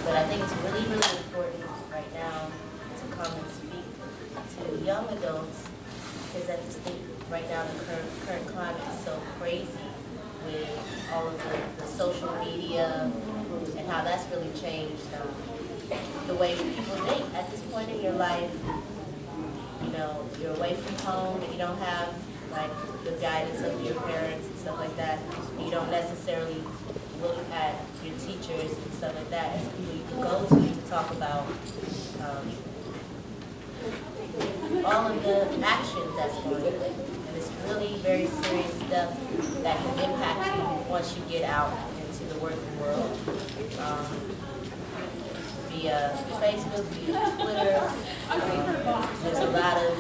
But I think it's really, really important right now to come and speak to young adults, because at this state right now the current climate is so crazy with all of the social media and how that's really changed the way people think. At this point in your life, you know, you're away from home and you don't have like the guidance of your parents and stuff like that. You don't necessarily look at your teachers and stuff like that as people you can go to talk about all of the actions that's going on. And it's really very serious stuff that can impact you once you get out into the working world. Via Facebook, via Twitter, there's a lot of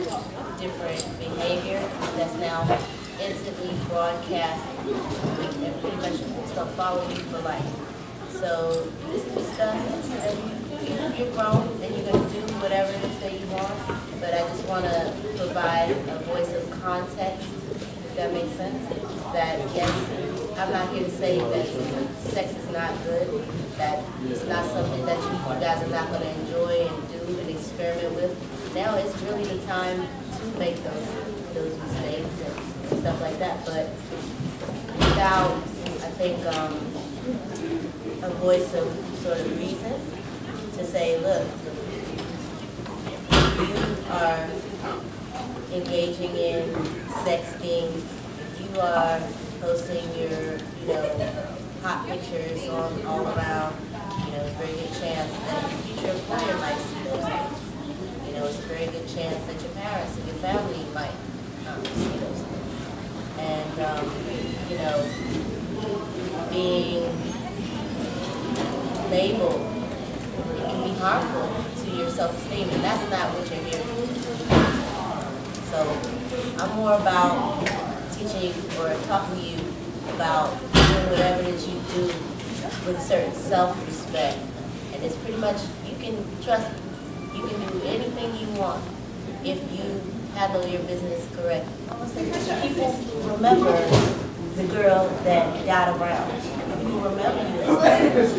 different behavior that's now instantly broadcast and pretty much start following you for life. So this is the stuff, and you're grown and you're going to do whatever it is that you want, but I just want to provide a voice of context, if that makes sense, that yes, I'm not here to say that sex is not good, that it's not something that you guys are not going to enjoy and do and experiment with. Now it's really the time to make those mistakes and stuff like that, but without, I think, a voice of sort of reason to say, look, you are engaging in sexting, you are posting your, you know, hot pictures all around, you know, there's a very good chance that your future employer might see those things. You know, it's a very good chance that your parents and your family might see those things. And, you know, being labeled, it can be harmful to your self-esteem, and that's not what you're here for. So I'm more about teaching or talking to you about doing whatever it is you do with a certain self-respect. And it's pretty much, you can trust me, you can do anything you want if you handle your business correctly. People remember the girl that got around. People remember you.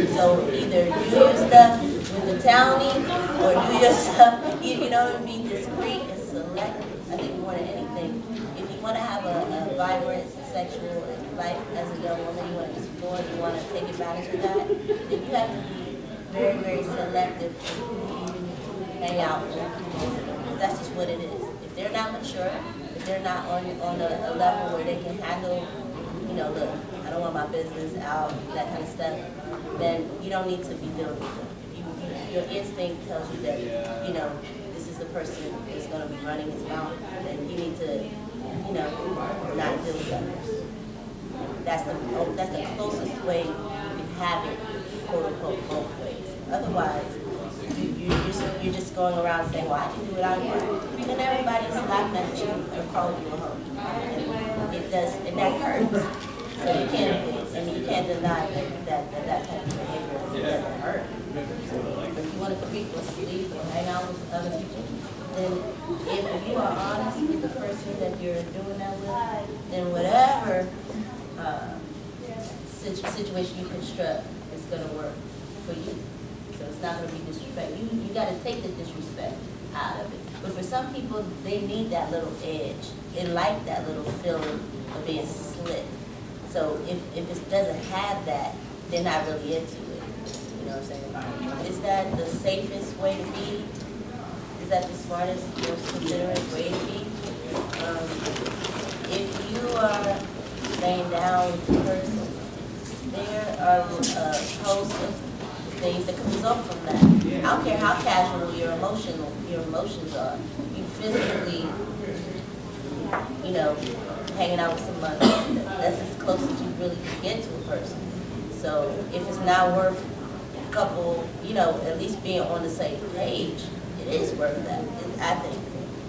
So either do your stuff with the townie or do your stuff, you know, and be discreet and select. I think more than anything, if you want to have a vibrant sexual life as a young woman, you want to explore, you want to take advantage of that, then you have to be very, very selective who you hang out with. That's just what it is. If they're not mature, if they're not on a level where they can handle, you know, look, I don't want my business out, that kind of stuff, then you don't need to be dealing with them. Your instinct tells you that, you know, this is the person who's going to be running his mouth, then you need to, you know, not deal with others. That's the closest way you can have it, quote unquote, both ways. Otherwise, you're just going around saying, well, I can do what I want. And everybody's laughing at you and calling you a hoe. And it does, and that hurts. So you can't deny that type of behavior doesn't hurt. So if you want to creep or sleep or hang out with other people, then if you are honest with the person that you're doing that with, then whatever situation you construct is going to work for you. So it's not going to be disrespect. You got to take the disrespect out of it. But for some people, they need that little edge. They like that little feeling of being slick. So if it doesn't have that, they're not really into it. You know what I'm saying? Is that the safest way to be? Is that the smartest, most considerate way to be? If you are laying down with the person, there are a host of things that can result from that. I don't care how casual your emotions are. You physically, you know, hanging out with somebody, that's as close as you really can get to a person. So if it's not worth a couple, you know, at least being on the same page, it is worth that. I think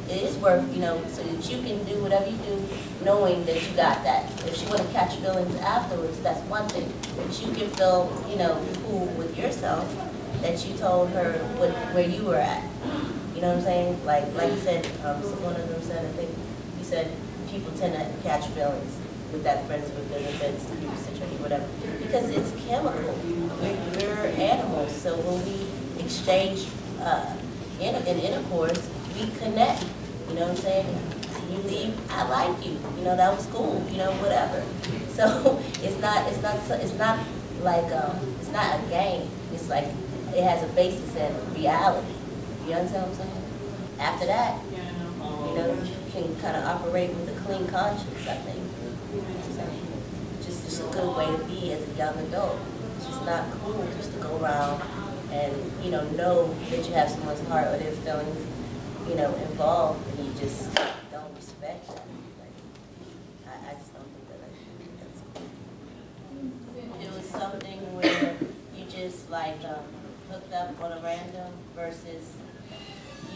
it is worth, you know, so that you can do whatever you do, knowing that you got that. If she want to catch feelings afterwards, that's one thing. But you can feel, you know, cool with yourself that you told her where you were at. You know what I'm saying? Like you said, one of them said, I think you said, people tend to catch feelings with that friends with benefits situation, whatever, because it's chemical. We're animals, so when we exchange in intercourse, we connect. You know what I'm saying? You leave, I like you. You know, that was cool. You know, whatever. So it's not like it's not a game. It's like it has a basis in reality. You understand what I'm saying? After that, you know, you can kind of operate with a clean conscience, I think. So, just a good way to be as a young adult. It's just not cool just to go around and, you know that you have someone's heart or their feelings, you know, involved, and you just don't respect that. Like, I just don't think that's cool. It was something where you just like hooked up on a random versus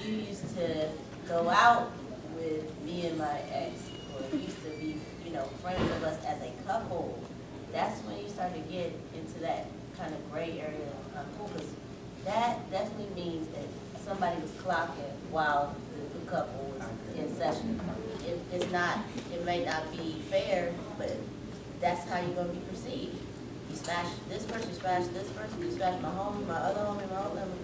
you used to go out with me and my ex, or it used to be, you know, friends of us as a couple. That's when you start to get into that kind of gray area of cool, because that definitely means that somebody was clocking while the couple was in session. It's not, it may not be fair, but that's how you're going to be perceived. You smash this person, you smash this person, you smash my homie, my other homie, my other homie.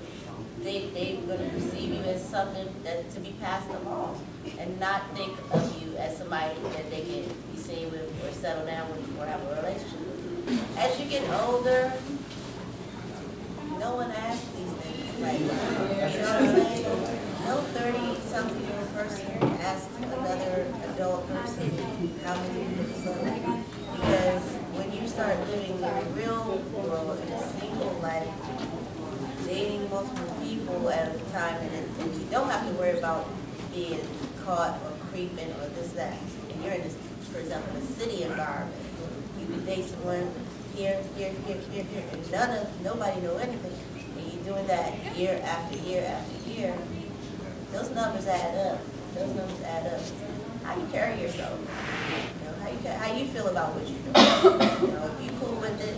They're going to perceive you as something that to be passed along, and not think of you as somebody that they can be seen with or settle down with or have a relationship with. As you get older, no one asks these things. Like, you know what I'm saying? No 30-something person asks another adult person how many people are. Because when you start living in the real world, in a single life, dating multiple people at a time, and you don't have to worry about being caught or creeping or this, that. And you're in this, for example, a city environment. You can date someone here, and nobody know anything. And you're doing that year after year after year. Those numbers add up. Those numbers add up. How you carry yourself? You know, how you feel about what you're doing. You know, if you cool with it,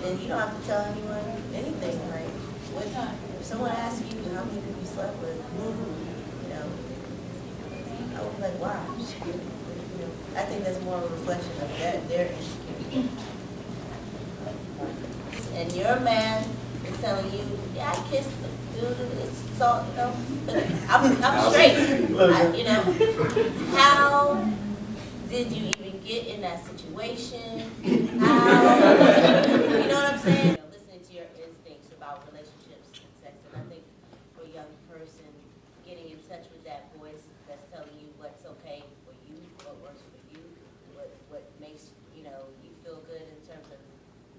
then you don't have to tell anyone anything. Like, if someone asks you how many people you slept with, you know, I would be like, wow. You know, I think that's more of a reflection of their insecurity. And your man is telling you, yeah, I kissed the dude, it's so, you know, but I'm straight. You know, how did you even get in that situation? How, you know what I'm saying? Listening to your instincts about relationships and sex, and I think for a young person, getting in touch with that voice that's telling you what's okay for you, what works for you, what makes, you know, you feel good in terms of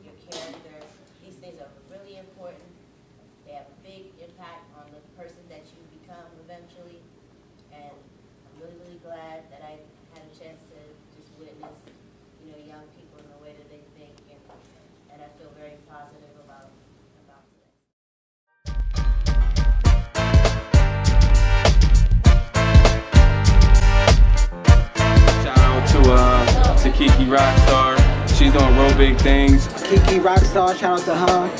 your character. These things are really important. They have a big impact on the person that you become eventually. And I'm really, really glad that I had a chance to just witness, you know, young people in the way that they think, and I feel very positive about today. Shout out to Kiki Rockstar. She's doing real big things. Kiki Rockstar, shout out to her.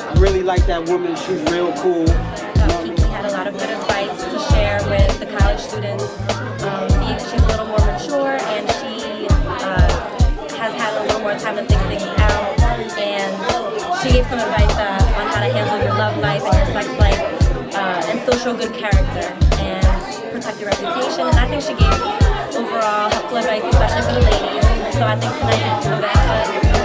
I really like that woman. She's real cool. Kiki had a lot of good advice to share with the college students. She's a little more mature, and she has had a little more time to think things out. And she gave some advice on how to handle your love life and your sex life, and still show good character and protect your reputation. And I think she gave overall helpful advice, especially for the ladies. So I think tonight is a good